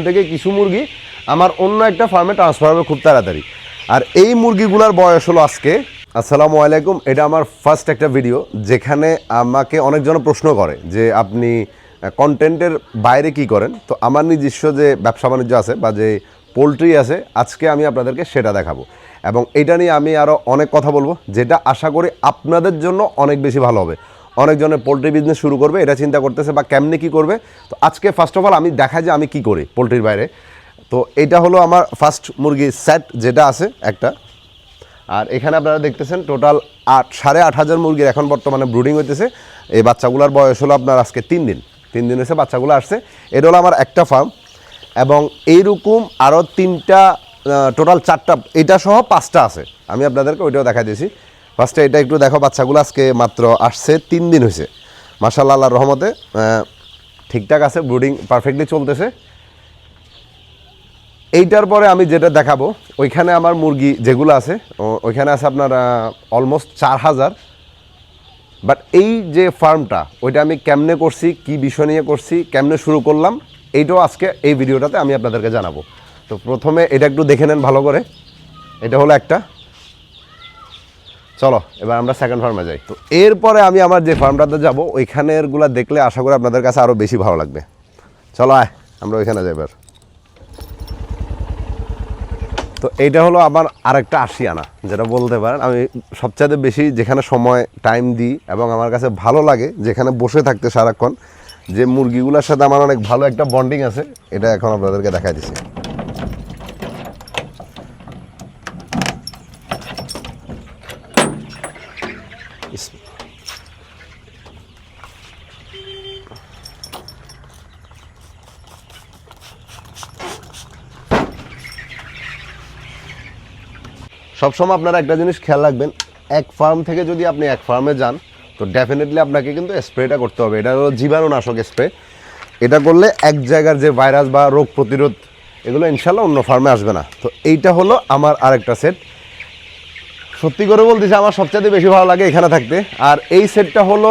থেকে কিছু মুরগি আমার অন্য একটা ফার্মে ট্রান্সফার হবে খুব তাড়াতাড়ি। আর এই মুরগিগুলোর বয়স হলো আজকে, আসসালামু আলাইকুম, এটা আমার ফার্স্ট একটা ভিডিও যেখানে আমাকে অনেকজন প্রশ্ন করে যে আপনি কন্টেন্টের বাইরে কি করেন। তো আমার নিজস্ব যে ব্যবসা বাণিজ্য আছে বা যে পোলট্রি আছে, আজকে আমি আপনাদেরকে সেটা দেখাবো এবং এটা নিয়ে আমি আরও অনেক কথা বলবো, যেটা আশা করি আপনাদের জন্য অনেক বেশি ভালো হবে। অনেকজনের পোলট্রি বিজনেস শুরু করবে, এটা চিন্তা করতেছে বা কেমনে কী করবে। তো আজকে ফার্স্ট অফ অল আমি দেখাই যে আমি কি করি পোলট্রির বাইরে। তো এটা হলো আমার ফার্স্ট মুরগির সেট যেটা আছে একটা। আর এখানে আপনারা দেখতেছেন টোটাল 8,500 মুরগির এখন বর্তমানে ব্রুডিং হইতেছে। এই বাচ্চাগুলোর বয়স হলো আপনার আজকে 3 দিন হয়েছে বাচ্চাগুলো আসছে। এটা হলো আমার একটা ফার্ম এবং এইরকম আরও 3টা টোটাল 4টা, এটা সহ 5টা আছে। আমি আপনাদেরকে ওইটাও দেখা দিয়েছি। ফার্স্টে এটা একটু দেখো, বাচ্চাগুলো আজকে মাত্র আসছে, 3 দিন হয়েছে। মাশাআল্লাহ, আল্লাহর রহমতে ঠিকঠাক আছে, ব্রুডিং পারফেক্টলি চলতেছে। এইটার পরে আমি যেটা দেখাবো, ওইখানে আমার মুরগি যেগুলো আছে ওইখানে আছে আপনার অলমোস্ট 4,000। বাট এই যে ফার্মটা, ওইটা আমি কেমনে করছি, কি বিষয় নিয়ে করছি, কেমনে শুরু করলাম, এইটাও আজকে এই ভিডিওটাতে আমি আপনাদেরকে জানাবো। তো প্রথমে এটা একটু দেখে নেন ভালো করে। এটা হলো একটা। চলো এবার আমরা সেকেন্ড ফার্মে যাই। তো এরপরে আমি আমার যে ফার্মটাতে যাব, ওইখানেরগুলো দেখলে আশা করি আপনাদের কাছে আরও বেশি ভালো লাগবে। চলো আমরা ওইখানে যাই এবার। তো এইটা হলো আমার আরেকটা আশিয়ানা, যেটা বলতে পারেন আমি সবচাইতে বেশি যেখানে সময় টাইম দিই এবং আমার কাছে ভালো লাগে যেখানে বসে থাকতে সারাক্ষণ, যে মুরগিগুলোর সাথে আমার অনেক ভালো একটা বন্ডিং আছে, এটা এখন আপনাদেরকে দেখাই দিচ্ছি। সবসময় আপনারা একটা জিনিস খেয়াল রাখবেন, এক ফার্ম থেকে যদি আপনি এক ফার্মে যান, তো ডেফিনেটলি আপনাকে কিন্তু স্প্রেটা করতে হবে। এটা হলো জীবাণুনাশক স্প্রে। এটা করলে এক জায়গার যে ভাইরাস বা রোগ প্রতিরোধ, এগুলো ইনশাল্লাহ অন্য ফার্মে আসবে না। তো এইটা হলো আমার আরেকটা সেট। সত্যি করে বলতেছি, আমার সবচেয়ে বেশি ভালো লাগে এখানে থাকতে। আর এই সেটটা হলো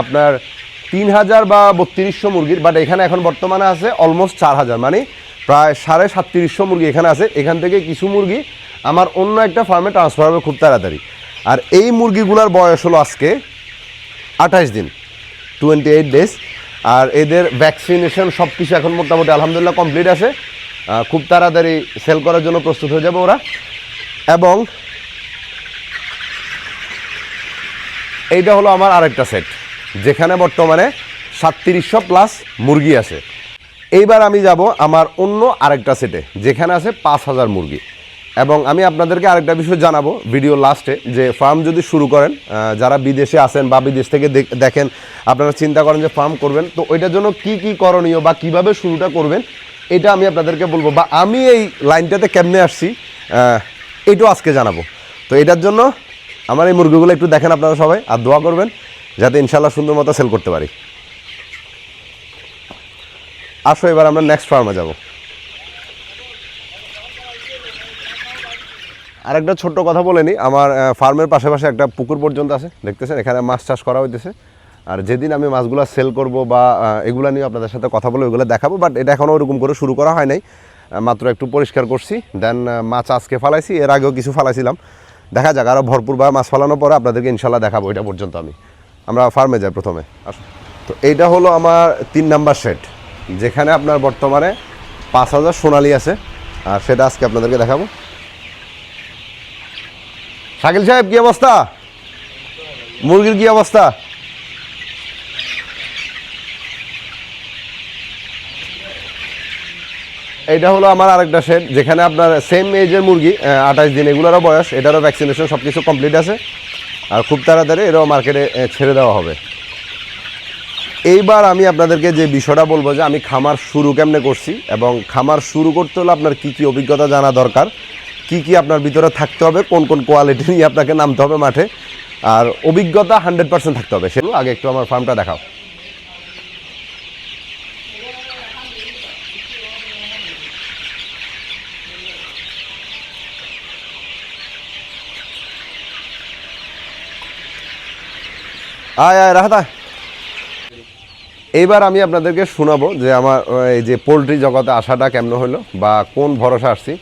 আপনার 3,000 বা 3200 মুরগির, বাট এখানে এখন বর্তমানে আছে অলমোস্ট 4,000, মানে প্রায় 3750 মুরগি এখানে আছে। এখান থেকে কিছু মুরগি আমার অন্য একটা ফার্মে ট্রান্সফার হবে খুব তাড়াতাড়ি। আর এই মুরগিগুলোর বয়স হলো আজকে 28 দিন, 28 ডেজ। আর এদের ভ্যাকসিনেশন সব কিছু এখন মোটামুটি আলহামদুলিল্লাহ কমপ্লিট আছে। খুব তাড়াতাড়ি সেল করার জন্য প্রস্তুত হয়ে যাবে ওরা। এবং এইটা হলো আমার আরেকটা সেট, যেখানে বর্তমানে 3700 প্লাস মুরগি আছে। এইবার আমি যাব আমার অন্য আরেকটা সেটে, যেখানে আছে 5,000 মুরগি। এবং আমি আপনাদেরকে আরেকটা বিষয় জানাবো ভিডিও লাস্টে, যে ফার্ম যদি শুরু করেন, যারা বিদেশে আছেন বা বিদেশ থেকে দেখেন, আপনারা চিন্তা করেন যে ফার্ম করবেন, তো ওইটার জন্য কি কি করণীয় বা কিভাবে শুরুটা করবেন, এটা আমি আপনাদেরকে বলবো, বা আমি এই লাইনটাতে কেমনে আসছি এটাও আজকে জানাবো। তো এটার জন্য আমার এই মুরগিগুলো একটু দেখেন আপনারা সবাই, আর দোয়া করবেন যাতে ইনশাল্লাহ সুন্দর মতো সেল করতে পারি। আসো এবার আমরা নেক্সট ফার্মে যাব। আরেকটা ছোট্ট কথা বলে নিই, আমার ফার্মের পাশে একটা পুকুর পর্যন্ত আছে, দেখতেছেন, এখানে মাছ চাষ করা হইতেছে। আর যেদিন আমি মাছগুলো সেল করব বা এগুলো নিয়ে আপনাদের সাথে কথা বলে ওইগুলো দেখাবো, বাট এটা এখনও ওরকম করে শুরু করা হয় নাই, মাত্র একটু পরিষ্কার করছি। দেন মাছ আজকে ফালাইছি, এর আগেও কিছু ফালাইছিলাম। দেখা যাক, আরও ভরপুরভাবে মাছ ফালানোর পরে আপনাদেরকে ইনশাল্লাহ দেখাবো। এটা পর্যন্ত আমরা ফার্মে যাই প্রথমে। আসুন। তো এইটা হলো আমার 3 নাম্বার সেট, যেখানে আপনার বর্তমানে 5,000 সোনালি আছে, আর সেটা আজকে আপনাদেরকে দেখাবো। শাকিল সাহেব, কি অবস্থা? মুরগির কি অবস্থা? এইটা হলো আমার আরেকটা সেট, যেখানে আপনার সেম এজের মুরগি, 28 দিন এগুলোরও বয়স, এটারও ভ্যাকসিনেশন সব কিছু কমপ্লিট আছে। আর খুব তাড়াতাড়ি এটাও মার্কেটে ছেড়ে দেওয়া হবে। এইবার আমি আপনাদেরকে যে বিষয়টা বলবো, যে আমি খামার শুরু কেমনে করছি, এবং খামার শুরু করতে হলে আপনার কি কি অভিজ্ঞতা জানা দরকার, কি কি আপনার ভিতরে থাকতে হবে, কোন কোন কোয়ালিটি নিয়ে আপনাকে নামতে হবে মাঠে, আর অভিজ্ঞতা 100% থাকতে হবে। সেগুলো আগে একটু আমার ফার্মটা দেখাও। আয় রাহাত, এইবার আমি আপনাদেরকে শোনাবো যে আমার এই যে পোলট্রি জগতে আসাটা কেমন হলো বা কোন ভরসা আসছি।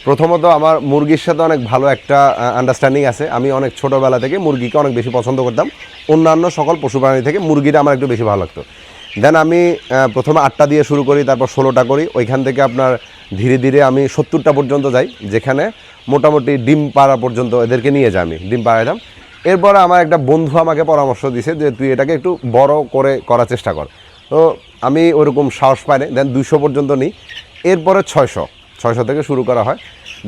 প্রথমত আমার মুরগির সাথে অনেক ভালো একটা আন্ডারস্ট্যান্ডিং আছে। আমি অনেক ছোটোবেলা থেকে মুরগিকে অনেক বেশি পছন্দ করতাম, অন্যান্য সকল পশু প্রাণী থেকে মুরগিটা আমার একটু বেশি ভালো লাগতো। দেন আমি প্রথমে 8টা দিয়ে শুরু করি, তারপর 16টা করি। ওইখান থেকে আপনার ধীরে ধীরে আমি 70টা পর্যন্ত যাই, যেখানে মোটামুটি ডিম পাড়া পর্যন্ত এদেরকে নিয়ে যাই, আমি ডিম পাড়াইতাম। এরপরে আমার একটা বন্ধু আমাকে পরামর্শ দিছে যে তুই এটাকে একটু বড় করে করার চেষ্টা কর। তো আমি ওরকম সাহস পাই না, দেন 200 পর্যন্ত নিই। এরপরে 600 থেকে শুরু করা হয়।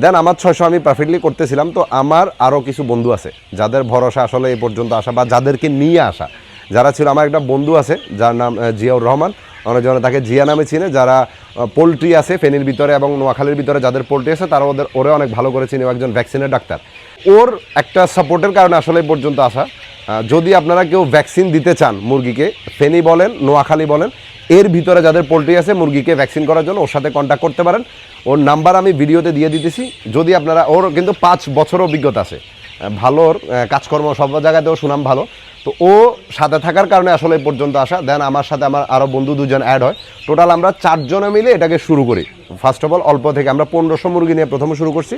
দেন আমার 600 আমি পারফেক্টলি করতেছিলাম। তো আমার আরও কিছু বন্ধু আছে যাদের ভরসা আসলে এই পর্যন্ত আসা বা যাদেরকে নিয়ে আসা যারা ছিল। আমার একটা বন্ধু আছে যার নাম জিয়াউর রহমান, অনেকজন তাকে জিয়া নামে চিনে। যারা পোলট্রি আছে ফেনীর ভিতরে এবং নোয়াখালীর ভিতরে যাদের পোলট্রি আছে তারা ওরে অনেক ভালো করে চিনে, একজন ভ্যাকসিনের ডাক্তার। ওর একটা সাপোর্টের কারণে আসলে এই পর্যন্ত আসা। যদি আপনারা কেউ ভ্যাকসিন দিতে চান মুরগিকে, ফেনী বলেন নোয়াখালী বলেন, এর ভিতরে যাদের পোলট্রি আছে মুরগিকে ভ্যাকসিন করার জন্য ওর সাথে কন্ট্যাক্ট করতে পারেন। ওর নাম্বার আমি ভিডিওতে দিয়ে দিতেছি। যদি আপনারা, ওর কিন্তু 5 বছর অভিজ্ঞতা আছে, ভালো কাজকর্ম সব জায়গাতেও সুনাম ভালো। তো ও সাথে থাকার কারণে আসলে এই পর্যন্ত আসা। দেন আমার সাথে আমার আরও বন্ধু 2জন অ্যাড হয়। টোটাল আমরা 4 জনে মিলে এটাকে শুরু করি। ফার্স্ট অফ অল অল্প থেকে আমরা 1500 মুরগি নিয়ে প্রথমে শুরু করছি।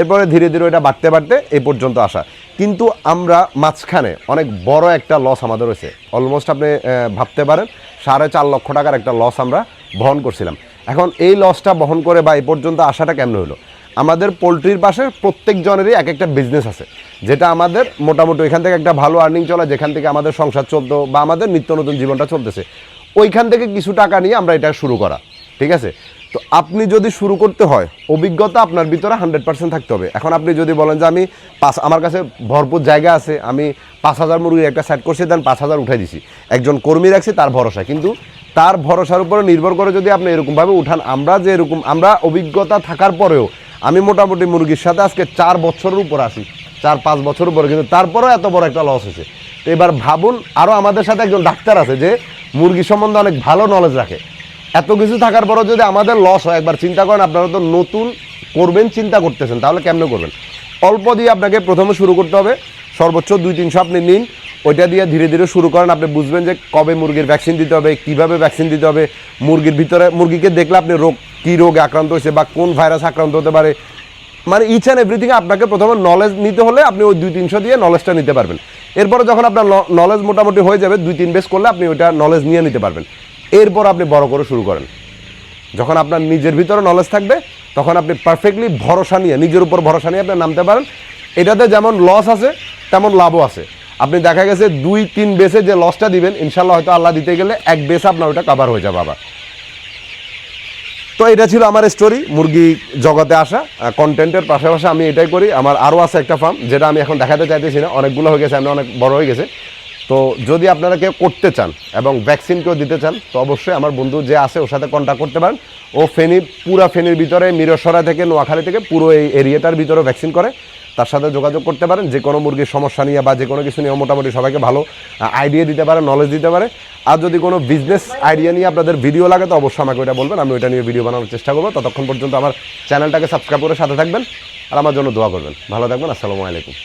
এরপরে ধীরে ধীরে এটা বাড়তে বাড়তে এই পর্যন্ত আসা। কিন্তু আমরা মাঝখানে অনেক বড় একটা লস আমাদের হয়েছে। অলমোস্ট আপনি ভাবতে পারেন 4.5 লক্ষ টাকার একটা লস আমরা বহন করছিলাম। এখন এই লসটা বহন করে বা এই পর্যন্ত আসাটা কেমন হলো? আমাদের পোলট্রির পাশে প্রত্যেকজনেরই এক একটা বিজনেস আছে, যেটা আমাদের মোটামুটি এখান থেকে একটা ভালো আর্নিং চলে, যেখান থেকে আমাদের সংসার চলতো বা আমাদের নিত্য নতুন জীবনটা চলতেছে। ওইখান থেকে কিছু টাকা নিয়ে আমরা এটা শুরু করা, ঠিক আছে? তো আপনি যদি শুরু করতে হয়, অভিজ্ঞতা আপনার ভিতরে 100% থাকতে হবে। এখন আপনি যদি বলেন যে আমি আমার কাছে ভরপুর জায়গা আছে, আমি 5000 মুরগির একটা সেট করছি, দেন 5000 উঠাই দিছি, একজন কর্মী রাখছি তার ভরসা, কিন্তু তার ভরসার উপরে নির্ভর করে যদি আপনি এরকমভাবে উঠান, আমরা অভিজ্ঞতা থাকার পরেও আমি মোটামুটি মুরগির সাথে আজকে 4 বছরের উপর আসি, 4-5 বছরের উপরে, কিন্তু তারপরেও এত বড় একটা লস হয়েছে। তো এবার ভাবুন, আরও আমাদের সাথে একজন ডাক্তার আছে যে মুরগি সম্বন্ধে অনেক ভালো নলেজ রাখে। এত কিছু থাকার পরও যদি আমাদের লস হয়, একবার চিন্তা করেন। আপনারা তো নতুন করবেন চিন্তা করতেছেন, তাহলে কেমনে করবেন? অল্প দিয়ে আপনাকে প্রথমে শুরু করতে হবে। সর্বোচ্চ 200-300 আপনি নিন, ওইটা দিয়ে ধীরে ধীরে শুরু করেন। আপনি বুঝবেন যে কবে মুরগির ভ্যাকসিন দিতে হবে, কীভাবে ভ্যাকসিন দিতে হবে। মুরগির ভিতরে মুরগিকে দেখলে আপনি কী রোগে আক্রান্ত হয়েছে বা কোন ভাইরাস আক্রান্ত হতে পারে, মানে ইচ অ্যান্ড এভরিথিং আপনাকে প্রথমে নলেজ নিতে হলে আপনি ওই 200-300 দিয়ে নলেজটা নিতে পারবেন। এরপরে যখন আপনার নলেজ মোটামুটি হয়ে যাবে, 2-3 বেস করলে আপনি ওইটা নলেজ নিয়ে নিতে পারবেন। এরপর আপনি বড় করে শুরু করেন। যখন আপনার নিজের ভিতরে নলেজ থাকবে, তখন আপনি পারফেক্টলি ভরসা নিয়ে, নিজের উপর ভরসা নিয়ে আপনি নামতে পারেন। এটাতে যেমন লস আছে তেমন লাভও আছে। আপনি দেখা গেছে 2-3 বেসে যে লসটা দিবেন, ইনশাল্লাহ হয়তো আল্লাহ দিতে গেলে 1 বেস আপনার ওটা কভার হয়ে যাবে আবার। তো এটা ছিল আমার স্টোরি, মুরগি জগতে আসা। কন্টেন্টের পাশাপাশি আমি এটাই করি। আমার আরও আছে একটা ফার্ম, যেটা আমি এখন দেখাতে চাইতেছি না, অনেকগুলো হয়ে গেছে, আমি অনেক বড় হয়ে গেছে। তো যদি আপনারা কেউ করতে চান এবং ভ্যাকসিন কেউ দিতে চান, তো অবশ্যই আমার বন্ধু যে আছে ওর সাথে কন্ট্যাক্ট করতে পারেন। ও পুরা ফেনীর ভিতরে, মিরসরাই থেকে নোয়াখালী থেকে পুরো এই এরিয়াটার ভিতরে ভ্যাকসিন করে। তার সাথে যোগাযোগ করতে পারেন, যে কোনো মুরগির সমস্যা নিয়ে বা যে কোনো কিছু নিয়ে মোটামুটি সবাইকে ভালো আইডিয়া দিতে পারে, নলেজ দিতে পারে। আর যদি কোনো বিজনেস আইডিয়া নিয়ে আপনাদের ভিডিও লাগে, তো অবশ্যই আমাকে ওইটা বলবেন, আমি ওইটা নিয়ে ভিডিও বানানোর চেষ্টা করবো। ততক্ষণ পর্যন্ত আমার চ্যানেলটাকে সাবস্ক্রাইব করে সাথে থাকবেন আর আমার জন্য দোয়া করবেন। ভালো থাকবেন। আসসালামু আলাইকুম।